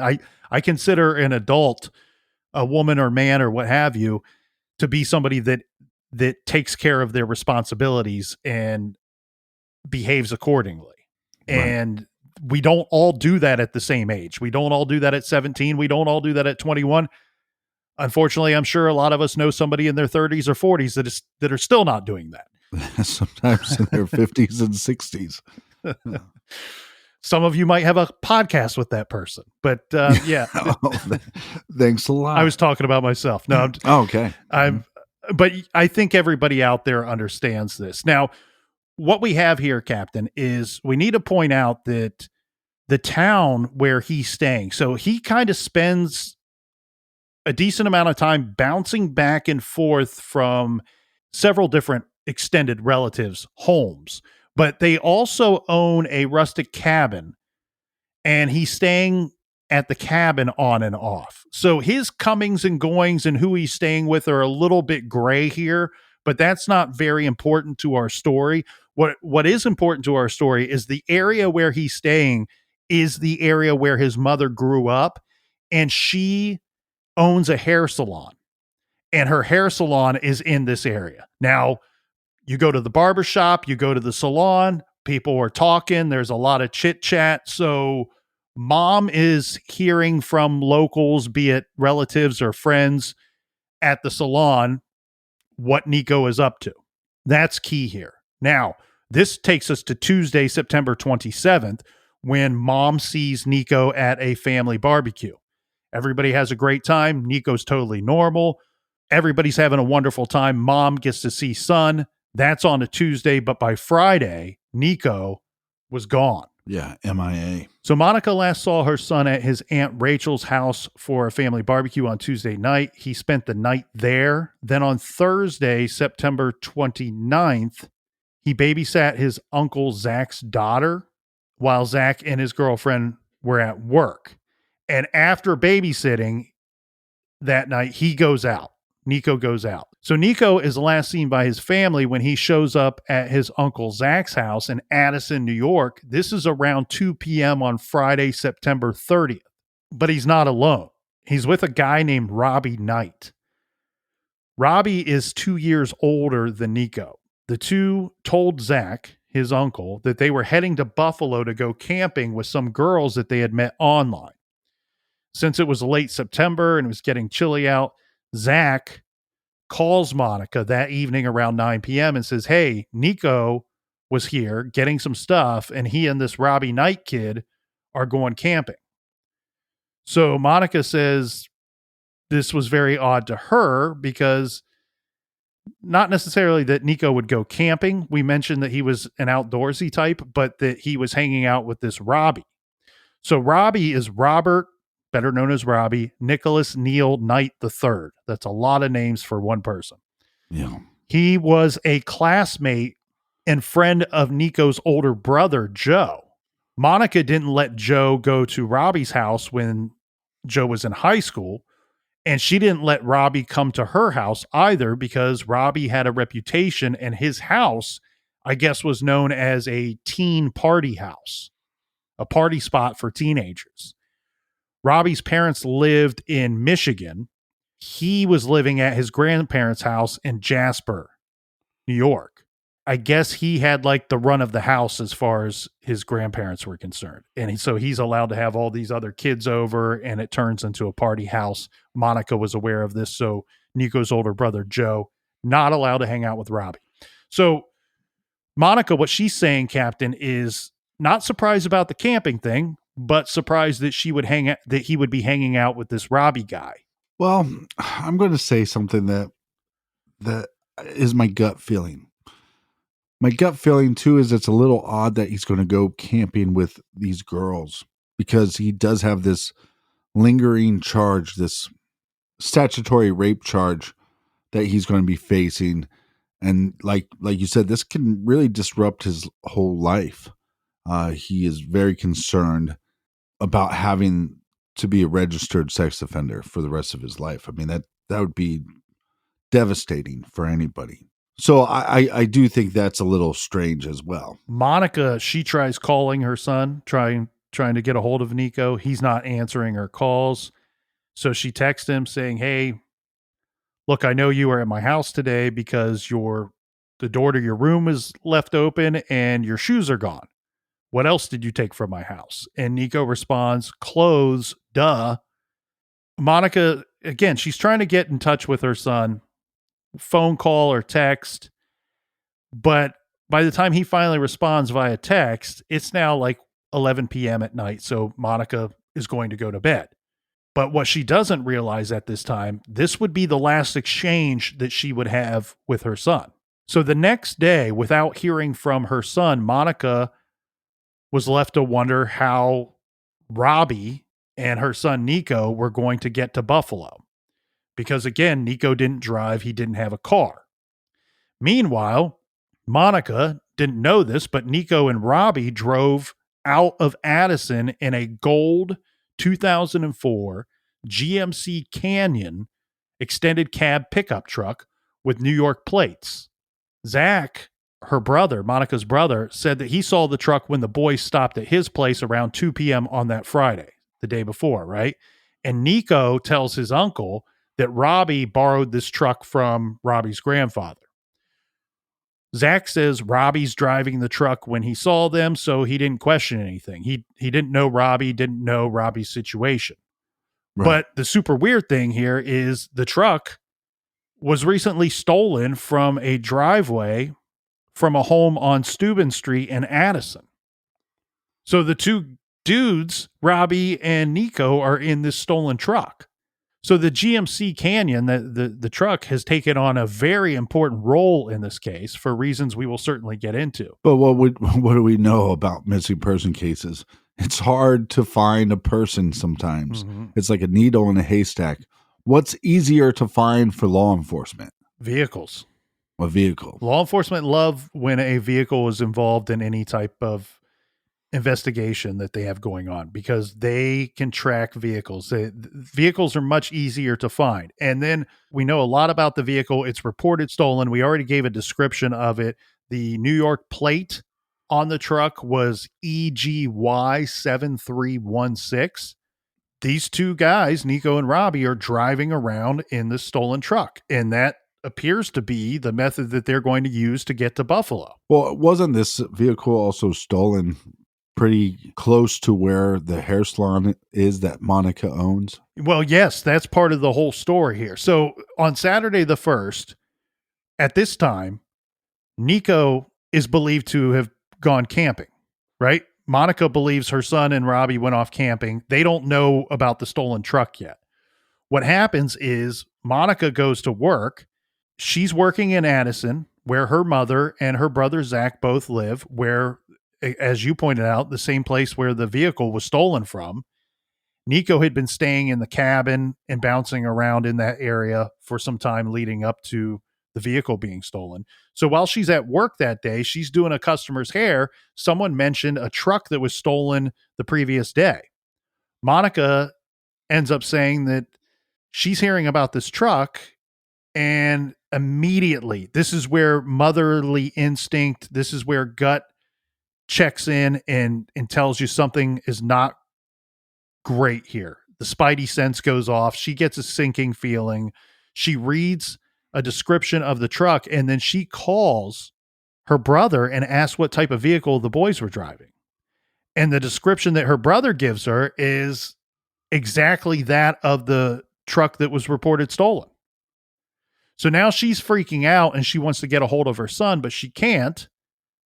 I consider an adult, a woman or man or what have you, to be somebody that takes care of their responsibilities and behaves accordingly. Right. And we don't all do that at the same age. We don't all do that at 17. We don't all do that at 21. Unfortunately, I'm sure a lot of us know somebody in their 30s or 40s that are still not doing that. Sometimes in their 50s and 60s. Some of you might have a podcast with that person, but yeah. Thanks a lot. I was talking about myself. No, okay. But I think everybody out there understands this. Now, what we have here, Captain, is we need to point out that the town where he's staying, so he kind of spends a decent amount of time bouncing back and forth from several different extended relatives' homes, but they also own a rustic cabin, and he's staying at the cabin on and off. So his comings and goings and who he's staying with are a little bit gray here, but that's not very important to our story. What is important to our story is the area where he's staying is the area where his mother grew up, and she owns a hair salon, and her hair salon is in this area. Now, you go to the barber shop, you go to the salon, people are talking, there's a lot of chit chat. So mom is hearing from locals, be it relatives or friends at the salon, what Nieko is up to. That's key here. Now, this takes us to Tuesday, September 27th, when mom sees Nieko at a family barbecue. Everybody has a great time. Niko's totally normal. Everybody's having a wonderful time. Mom gets to see son. That's on a Tuesday, but by Friday, Nieko was gone. Yeah, MIA. So Monica last saw her son at his Aunt Rachel's house for a family barbecue on Tuesday night. He spent the night there. Then on Thursday, September 29th, he babysat his uncle Zach's daughter while Zach and his girlfriend were at work. And after babysitting that night, he goes out. Nieko goes out. So Nieko is last seen by his family when he shows up at his uncle Zach's house in Addison, New York. This is around 2 p.m. on Friday, September 30th. But he's not alone. He's with a guy named Robbie Knight. Robbie is 2 years older than Nieko. The two told Zach, his uncle, that they were heading to Buffalo to go camping with some girls that they had met online. Since it was late September and it was getting chilly out, Zach calls Monica that evening around 9 p.m. and says, hey, Nieko was here getting some stuff, and he and this Robbie Knight kid are going camping. So Monica says this was very odd to her because not necessarily that Nieko would go camping. We mentioned that he was an outdoorsy type, but that he was hanging out with this Robbie. So Robbie is Robert, better known as Robbie, Nicholas Neil Knight III. That's a lot of names for one person. Yeah. He was a classmate and friend of Nico's older brother, Joe. Monica didn't let Joe go to Robbie's house when Joe was in high school. And she didn't let Robbie come to her house either because Robbie had a reputation and his house, I guess, was known as a teen party house, a party spot for teenagers. Robbie's parents lived in Michigan. He was living at his grandparents' house in Jasper, New York. I guess he had like the run of the house as far as his grandparents were concerned. And so he's allowed to have all these other kids over and it turns into a party house. Monica was aware of this. So Nico's older brother, Joe, not allowed to hang out with Robbie. So Monica, what she's saying, Captain, is not surprised about the camping thing, but surprised that he would be hanging out with this Robbie guy. Well, I'm going to say something that is my gut feeling. My gut feeling, too, is it's a little odd that he's going to go camping with these girls because he does have this lingering charge, this statutory rape charge that he's going to be facing. And like you said, this can really disrupt his whole life. He is very concerned about having to be a registered sex offender for the rest of his life. I mean, that would be devastating for anybody. So I do think that's a little strange as well. Monica, she tries calling her son, trying to get a hold of Nieko. He's not answering her calls. So she texts him saying, "Hey, look, I know you were at my house today because the door to your room is left open and your shoes are gone. What else did you take from my house?" And Nieko responds, "Clothes, duh." Monica, again, she's trying to get in touch with her son, phone call or text. But by the time he finally responds via text, it's now like 11 p.m. at night. So Monica is going to go to bed. But what she doesn't realize at this time, this would be the last exchange that she would have with her son. So the next day, without hearing from her son, Monica was left to wonder how Robbie and her son Nieko were going to get to Buffalo. Because again, Nieko didn't drive, he didn't have a car. Meanwhile, Monica didn't know this, but Nieko and Robbie drove out of Addison in a gold 2004 GMC Canyon extended cab pickup truck with New York plates. Zach, her brother, Monica's brother, said that he saw the truck when the boys stopped at his place around 2 p.m. on that Friday, the day before, right? And Nieko tells his uncle that Robbie borrowed this truck from Robbie's grandfather. Zach says Robbie's driving the truck when he saw them, so he didn't question anything. He didn't know Robbie, didn't know Robbie's situation. Right. But the super weird thing here is the truck was recently stolen from a driveway from a home on Steuben Street in Addison. So the two dudes, Robbie and Nieko, are in this stolen truck. So the GMC Canyon, the truck, has taken on a very important role in this case for reasons we will certainly get into. But what do we know about missing person cases? It's hard to find a person sometimes. Mm-hmm. It's like a needle in a haystack. What's easier to find for law enforcement? Vehicles. A vehicle. Law enforcement love when a vehicle is involved in any type of investigation that they have going on because they can track vehicles. Vehicles are much easier to find. And then we know a lot about the vehicle. It's reported stolen. We already gave a description of it. The New York plate on the truck was EGY 7316. These two guys, Nieko and Robbie, are driving around in this stolen truck. And that appears to be the method that they're going to use to get to Buffalo. Well, wasn't this vehicle also stolen pretty close to where the hair salon is that Monica owns? Well, yes, that's part of the whole story here. So on Saturday the 1st, at this time, Nieko is believed to have gone camping, right? Monica believes her son and Robbie went off camping. They don't know about the stolen truck yet. What happens is Monica goes to work she's working in Addison, where her mother and her brother Zach both live, where, as you pointed out, the same place where the vehicle was stolen from. Nieko had been staying in the cabin and bouncing around in that area for some time leading up to the vehicle being stolen. So while she's at work that day, she's doing a customer's hair. Someone mentioned a truck that was stolen the previous day. Monica ends up saying that she's hearing about this truck, and immediately, this is where motherly instinct, this is where gut checks in and tells you something is not great here. The spidey sense goes off. She gets a sinking feeling. She reads a description of the truck, and then she calls her brother and asks what type of vehicle the boys were driving. And the description that her brother gives her is exactly that of the truck that was reported stolen. So now she's freaking out and she wants to get a hold of her son, but she can't.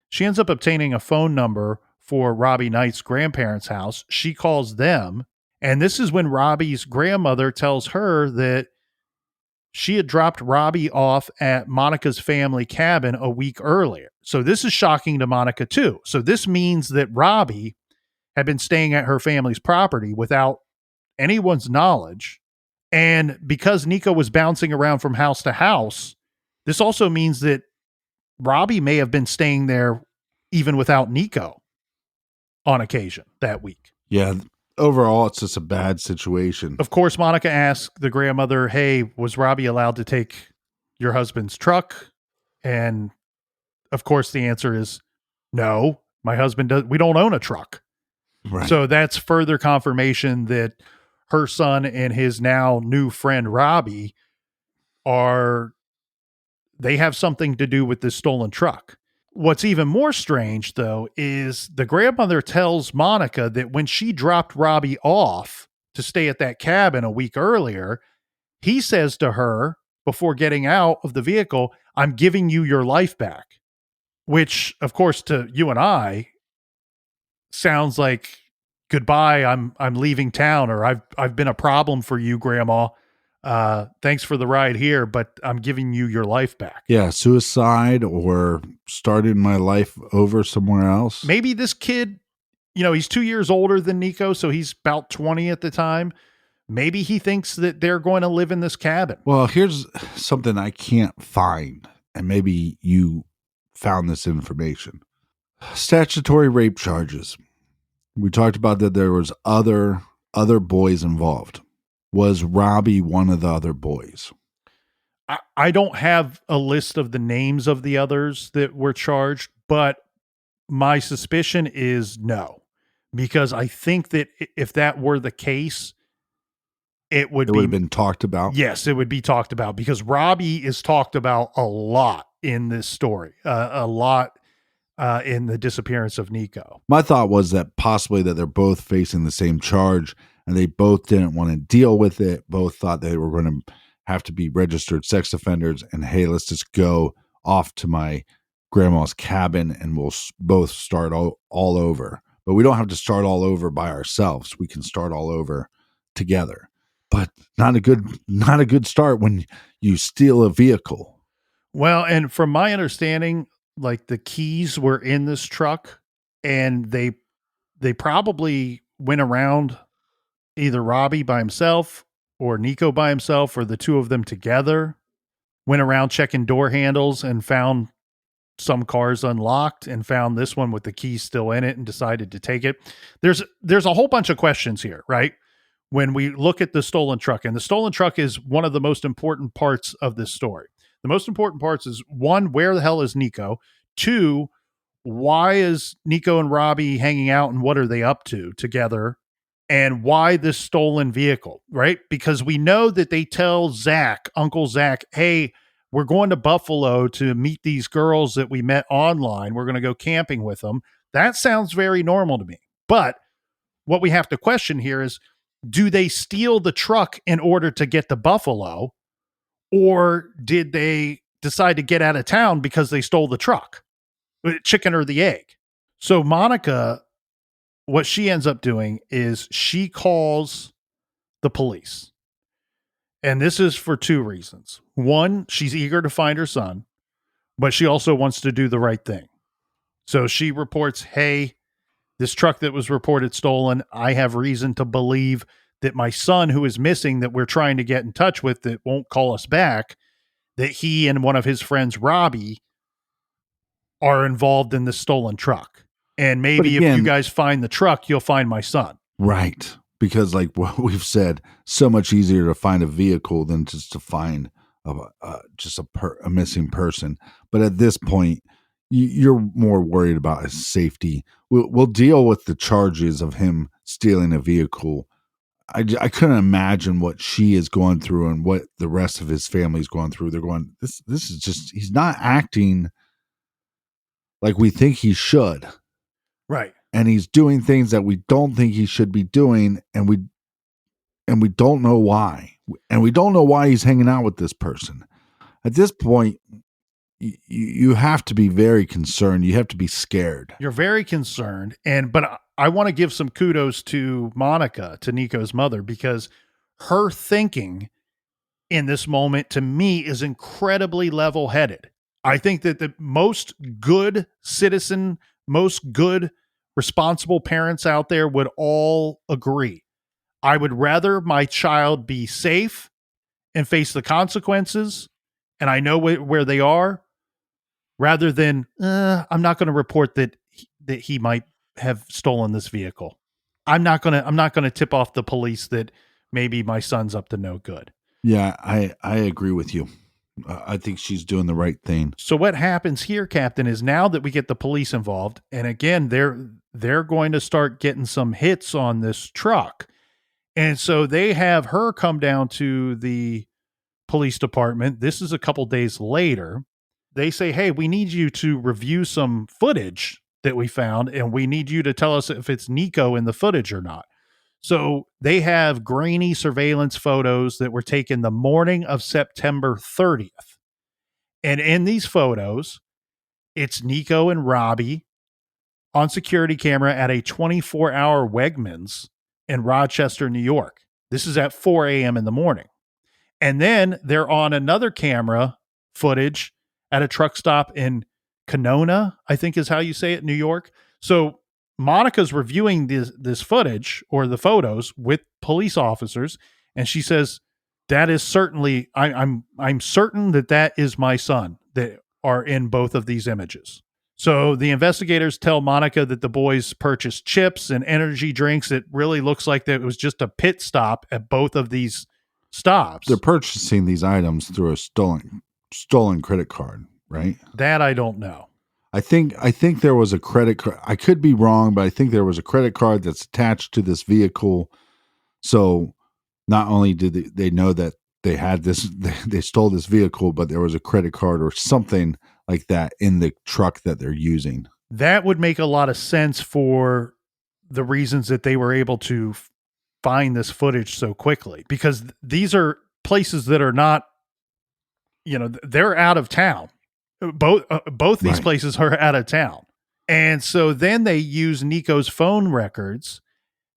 She ends up obtaining a phone number for Robbie Knight's grandparents' house. She calls them. And this is when Robbie's grandmother tells her that she had dropped Robbie off at Monica's family cabin a week earlier. So this is shocking to Monica too. So this means that Robbie had been staying at her family's property without anyone's knowledge. And because Nieko was bouncing around from house to house, this also means that Robbie may have been staying there even without Nieko on occasion that week. Yeah. Overall, it's just a bad situation. Of course, Monica asked the grandmother, hey, was Robbie allowed to take your husband's truck? And of course, the answer is no. My husband we don't own a truck. Right. So that's further confirmation that her son and his now new friend Robbie they have something to do with this stolen truck. What's even more strange, though, is the grandmother tells Monica that when she dropped Robbie off to stay at that cabin a week earlier, he says to her before getting out of the vehicle, I'm giving you your life back, which, of course, to you and I sounds like goodbye. I'm leaving town, or I've been a problem for you, Grandma. Thanks for the ride here, but I'm giving you your life back. Yeah, suicide or starting my life over somewhere else. Maybe this kid, he's 2 years older than Nieko, so he's about 20 at the time. Maybe he thinks that they're going to live in this cabin. Well, here's something I can't find, and maybe you found this information. Statutory rape charges. We talked about that there was other boys involved. Was Robbie one of the other boys? I don't have a list of the names of the others that were charged, but my suspicion is no, because I think that if that were the case, it would have been talked about. Yes, it would be talked about, because Robbie is talked about a lot in this story, a lot in the disappearance of Nieko. My thought was that possibly that they're both facing the same charge, and they both didn't want to deal with it. Both thought they were going to have to be registered sex offenders, and hey, let's just go off to my grandma's cabin and we'll both start all over. But we don't have to start all over by ourselves. We can start all over together. But not a good start when you steal a vehicle. Well, and from my understanding, like, the keys were in this truck, and they probably went around, either Robbie by himself or Nieko by himself, or the two of them together, went around checking door handles and found some cars unlocked and found this one with the keys still in it and decided to take it. There's a whole bunch of questions here, right? When we look at the stolen truck, and the stolen truck is one of the most important parts of this story. The most important parts is, one, where the hell is Nieko? Two, why is Nieko and Robbie hanging out, and what are they up to together? And why this stolen vehicle, right? Because we know that they tell Uncle Zach, hey, we're going to Buffalo to meet these girls that we met online. We're going to go camping with them. That sounds very normal to me. But what we have to question here is, do they steal the truck in order to get to Buffalo, or did they decide to get out of town because they stole the truck? Chicken or the egg? So Monica, what she ends up doing is she calls the police. And this is for two reasons. One, she's eager to find her son, but she also wants to do the right thing. So she reports, hey, this truck that was reported stolen, I have reason to believe that my son, who is missing, that we're trying to get in touch with, that won't call us back, that he and one of his friends, Robbie, are involved in this stolen truck. And maybe again, if you guys find the truck, you'll find my son. Right. Because like what we've said, so much easier to find a vehicle than just to find a missing person. But at this point, you're more worried about his safety. We'll deal with the charges of him stealing a vehicle. I couldn't imagine what she is going through and what the rest of his family is going through. They're going, this is just, he's not acting like we think he should. Right. And he's doing things that we don't think he should be doing. And we don't know why. And we don't know why he's hanging out with this person. At this point, you have to be very concerned. You have to be scared. You're very concerned. But I want to give some kudos to Monica, to Nico's mother, because her thinking in this moment to me is incredibly level-headed. I think that the most good citizen, most good responsible parents out there would all agree. I would rather my child be safe and face the consequences, and I know where they are, rather than I'm not going to report that he might have stolen this vehicle. I'm not going to tip off the police that maybe my son's up to no good. Yeah, I agree with you. I think she's doing the right thing. So what happens here, Captain, is now that we get the police involved, and again, they're going to start getting some hits on this truck. And so they have her come down to the police department. This is a couple days later. They say, hey, we need you to review some footage that we found, and we need you to tell us if it's Nieko in the footage or not. So they have grainy surveillance photos that were taken the morning of September 30th. And in these photos, it's Nieko and Robbie on security camera at a 24-hour Wegmans in Rochester, New York. This is at 4 a.m. in the morning. And then they're on another camera footage at a truck stop in Kenona, I think is how you say it, New York. So Monica's reviewing this footage or the photos with police officers, and she says, that is certainly, I'm certain that is my son that are in both of these images. So the investigators tell Monica that the boys purchased chips and energy drinks. It really looks like that it was just a pit stop at both of these stops. They're purchasing these items through a stolen credit card, right? That I don't know. I think there was a credit card. I could be wrong, but I think there was a credit card that's attached to this vehicle. So not only did they know that they had this, they stole this vehicle, but there was a credit card or something like that in the truck that they're using. That would make a lot of sense for the reasons that they were able to find this footage so quickly, because these are places that are not, they're out of town. Both these places are out of town. And so then they use Nico's phone records.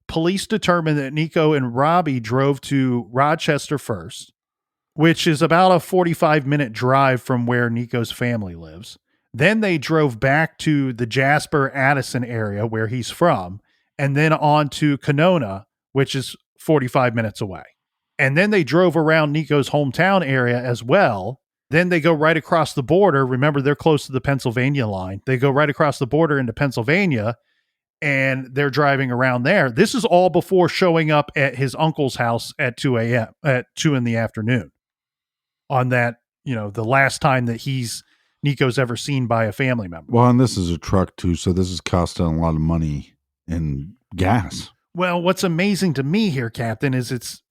Police determined that Nieko and Robbie drove to Rochester first, which is about a 45-minute drive from where Nico's family lives. Then they drove back to the Jasper, Addison area where he's from, and then on to Kenona, which is 45 minutes away. And then they drove around Nico's hometown area as well. Then they go right across the border. Remember, they're close to the Pennsylvania line. They go right across the border into Pennsylvania, and they're driving around there. This is all before showing up at his uncle's house at 2 a.m., at 2 in the afternoon on that, the last time that Nico's ever seen by a family member. Well, and this is a truck too, so this is costing a lot of money in gas. Well, what's amazing to me here, Captain, is it's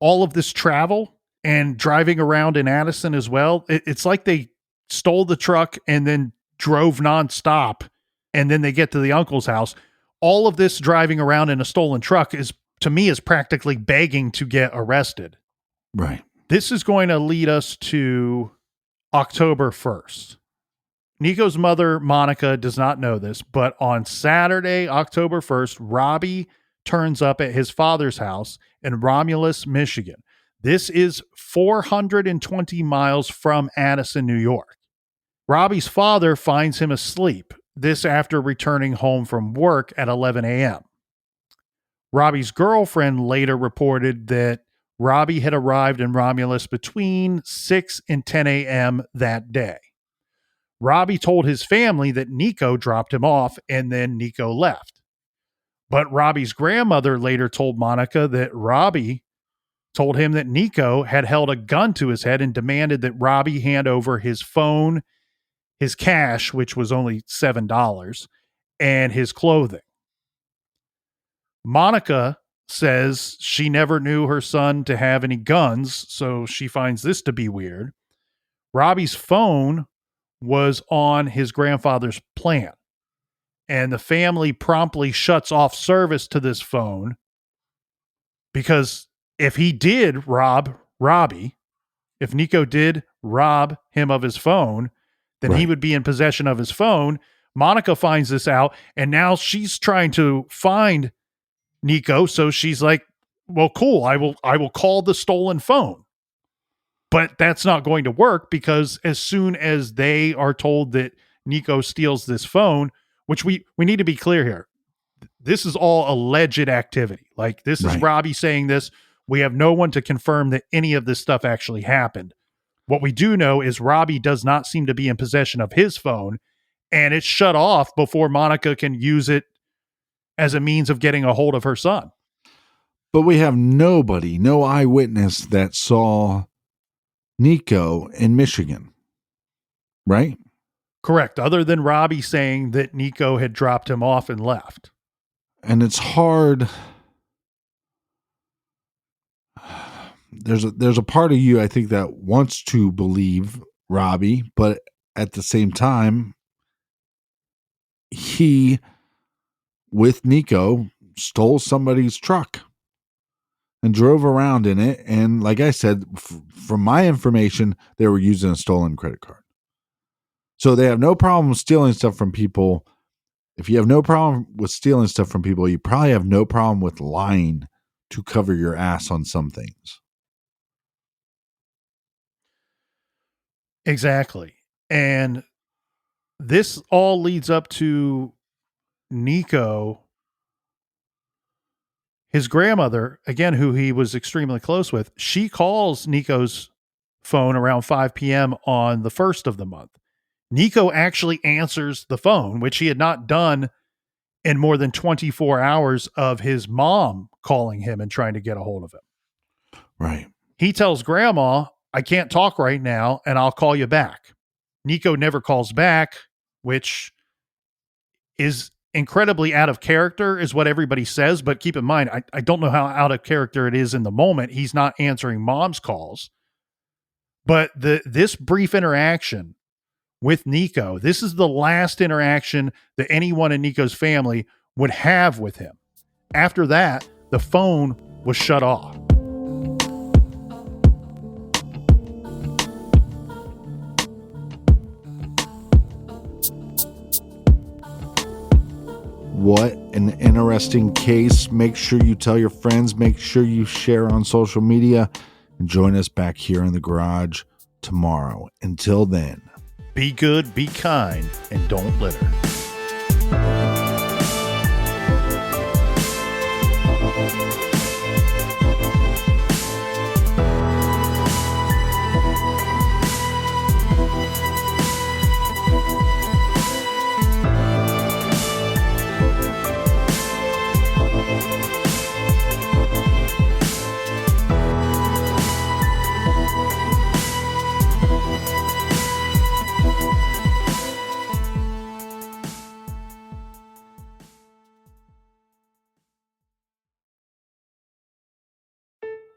all of this travel and driving around in Addison as well. It's like they stole the truck and then drove nonstop, and then they get to the uncle's house. All of this driving around in a stolen truck is practically begging to get arrested. Right. This is going to lead us to October 1st. Nico's mother, Monica, does not know this, but on Saturday, October 1st, Robbie turns up at his father's house in Romulus, Michigan. This is 420 miles from Addison, New York. Robbie's father finds him asleep, this after returning home from work at 11 a.m. Robbie's girlfriend later reported that Robbie had arrived in Romulus between 6 and 10 a.m. that day. Robbie told his family that Nieko dropped him off and then Nieko left. But Robbie's grandmother later told Monica that Robbie told him that Nieko had held a gun to his head and demanded that Robbie hand over his phone, his cash, which was only $7, and his clothing. Monica says she never knew her son to have any guns, so she finds this to be weird. Robbie's phone was on his grandfather's plan, and the family promptly shuts off service to this phone because if he did rob Robbie, if Nieko did rob him of his phone, then he would be in possession of his phone. Monica finds this out, and now she's trying to find Nieko. So she's like, well, cool. I will call the stolen phone. But that's not going to work because as soon as they are told that Nieko steals this phone, which we need to be clear here, this is all alleged activity. Like, this is Robbie saying this. We have no one to confirm that any of this stuff actually happened. What we do know is Robbie does not seem to be in possession of his phone, and it's shut off before Monica can use it as a means of getting a hold of her son. But we have nobody, no eyewitness that saw Nieko in Michigan, right? Correct. Other than Robbie saying that Nieko had dropped him off and left. And it's hard. There's a part of you, I think, that wants to believe Robbie, but at the same time, he, with Nieko, stole somebody's truck and drove around in it. And like I said, from my information, they were using a stolen credit card. So they have no problem stealing stuff from people. If you have no problem with stealing stuff from people, you probably have no problem with lying to cover your ass on some things. Exactly. And this all leads up to Nieko, his grandmother, again, who he was extremely close with. She calls Niko's phone around 5 p.m. on the 1st of the month. Nieko actually answers the phone, which he had not done in more than 24 hours of his mom calling him and trying to get a hold of him. Right. He tells grandma, I can't talk right now, and I'll call you back. Nieko never calls back, which is incredibly out of character, is what everybody says. But keep in mind, I don't know how out of character it is in the moment. He's not answering mom's calls. But this brief interaction with Nieko, this is the last interaction that anyone in Niko's family would have with him. After that, the phone was shut off. What an interesting case. Make sure you tell your friends. Make sure you share on social media. And join us back here in the garage tomorrow. Until then, be good, be kind, and don't litter.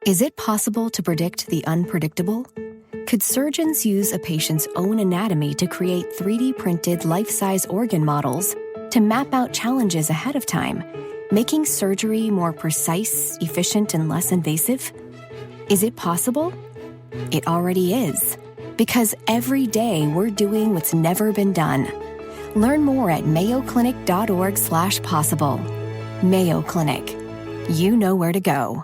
Is it possible to predict the unpredictable? Could surgeons use a patient's own anatomy to create 3D printed life-size organ models to map out challenges ahead of time, making surgery more precise, efficient, and less invasive? Is it possible? It already is, because every day we're doing what's never been done. Learn more at mayoclinic.org/possible. Mayo Clinic. You know where to go.